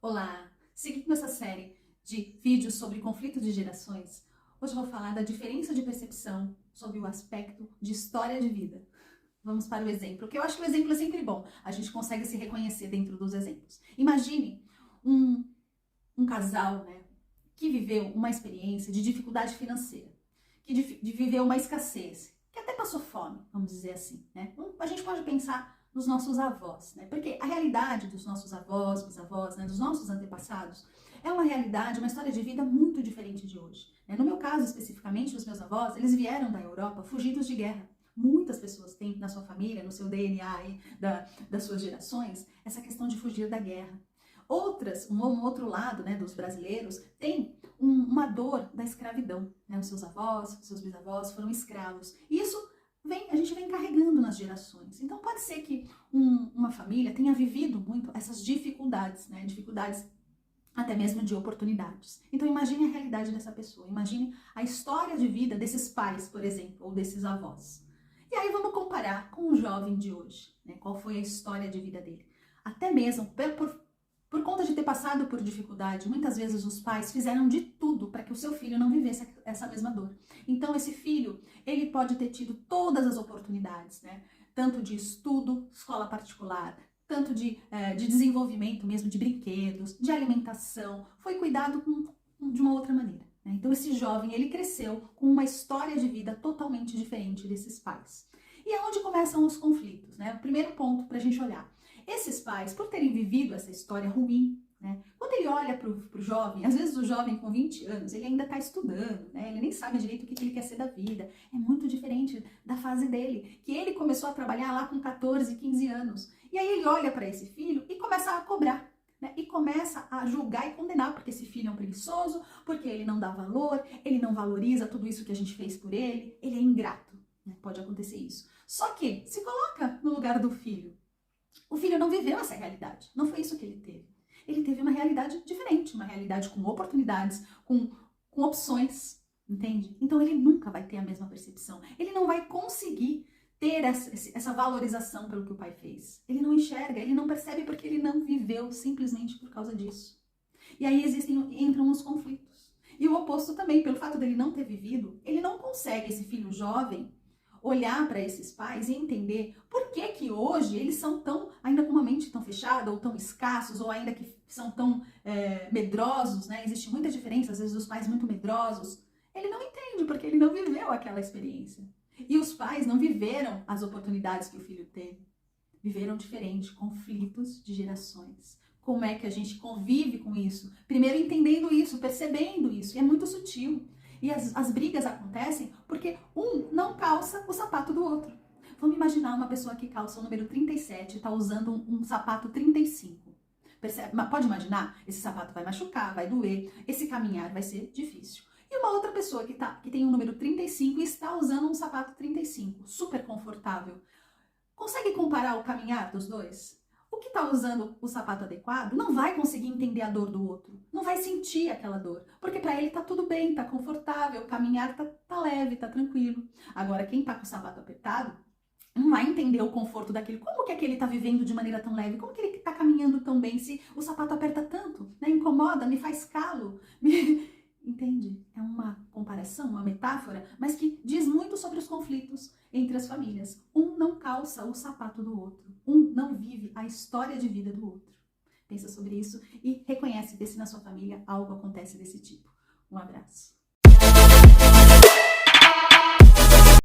Olá! Seguindo essa série de vídeos sobre conflito de gerações, hoje eu vou falar da diferença de percepção sobre o aspecto de história de vida. Vamos para o exemplo, porque eu acho que o exemplo é sempre bom. A gente consegue se reconhecer dentro dos exemplos. Imagine um, um casal, né, que viveu uma experiência de dificuldade financeira, que viveu uma escassez, que até passou fome, vamos dizer assim, né? A gente pode pensar nos nossos avós, né? Porque a realidade dos nossos avós, bisavós, né, dos nossos antepassados, é uma realidade, uma história de vida muito diferente de hoje, né? No meu caso, especificamente, os meus avós, eles vieram da Europa fugidos de guerra. Muitas pessoas têm na sua família, no seu DNA e das suas gerações, essa questão de fugir da guerra. Outras, um outro lado, né, dos brasileiros, tem uma dor da escravidão, né? Os seus avós, os seus bisavós foram escravos. E isso a gente vem carregando nas gerações. Então pode ser que uma família tenha vivido muito essas dificuldades, né? Dificuldades até mesmo de oportunidades. Então imagine a realidade dessa pessoa, imagine a história de vida desses pais, por exemplo, ou desses avós. E aí vamos comparar com o jovem de hoje, né? Qual foi a história de vida dele? Até mesmo por conta de ter passado por dificuldade, muitas vezes os pais fizeram de tudo para que o seu filho não vivesse essa mesma dor. Então esse filho, ele pode ter tido todas as oportunidades, né? Tanto de estudo, escola particular, tanto de desenvolvimento mesmo, de brinquedos, de alimentação, foi cuidado de uma outra maneira, né? Então esse jovem, ele cresceu com uma história de vida totalmente diferente desses pais. E é onde começam os conflitos, né? O primeiro ponto para a gente olhar. Esses pais, por terem vivido essa história ruim, né? Quando ele olha para o jovem, às vezes o jovem com 20 anos, ele ainda está estudando, né? Ele nem sabe direito o que ele quer ser da vida. É muito diferente da fase dele, que ele começou a trabalhar lá com 14, 15 anos. E aí ele olha para esse filho e começa a cobrar, né? E começa a julgar e condenar, porque esse filho é um preguiçoso, porque ele não dá valor, ele não valoriza tudo isso que a gente fez por ele é ingrato, né? Pode acontecer isso. Só que se coloca no lugar do filho. O filho não viveu essa realidade, não foi isso que ele teve. Ele teve uma realidade diferente, uma realidade com oportunidades, com opções, entende? Então ele nunca vai ter a mesma percepção, ele não vai conseguir ter essa valorização pelo que o pai fez. Ele não enxerga, ele não percebe porque ele não viveu simplesmente por causa disso. E aí entram os conflitos. E o oposto também, pelo fato dele não ter vivido, ele não consegue, esse filho jovem, olhar para esses pais e entender por que que hoje eles são tão, ainda com uma mente tão fechada, ou tão escassos, ou ainda que são tão medrosos, né? Existe muita diferença, às vezes, dos pais muito medrosos. Ele não entende, porque ele não viveu aquela experiência. E os pais não viveram as oportunidades que o filho teve. Viveram diferente, conflitos de gerações. Como é que a gente convive com isso? Primeiro entendendo isso, percebendo isso, e é muito sutil. E as brigas acontecem porque um não calça o sapato do outro. Vamos imaginar uma pessoa que calça o número 37 e está usando um sapato 35. Percebe? Pode imaginar? Esse sapato vai machucar, vai doer, esse caminhar vai ser difícil. E uma outra pessoa que tem o número 35 e está usando um sapato 35, super confortável. Consegue comparar o caminhar dos dois? O que está usando o sapato adequado não vai conseguir entender a dor do outro, não vai sentir aquela dor, porque para ele está tudo bem, está confortável, o caminhar tá leve, está tranquilo. Agora, quem está com o sapato apertado não vai entender o conforto daquele. Como que aquele está vivendo de maneira tão leve? Como que ele está caminhando tão bem se o sapato aperta tanto, né? Incomoda, me faz calo, Entende? É uma comparação, uma metáfora, mas que diz muito sobre os conflitos entre as famílias. Um não calça o sapato do outro. Um não vive a história de vida do outro. Pensa sobre isso e reconhece que se na sua família algo acontece desse tipo. Um abraço.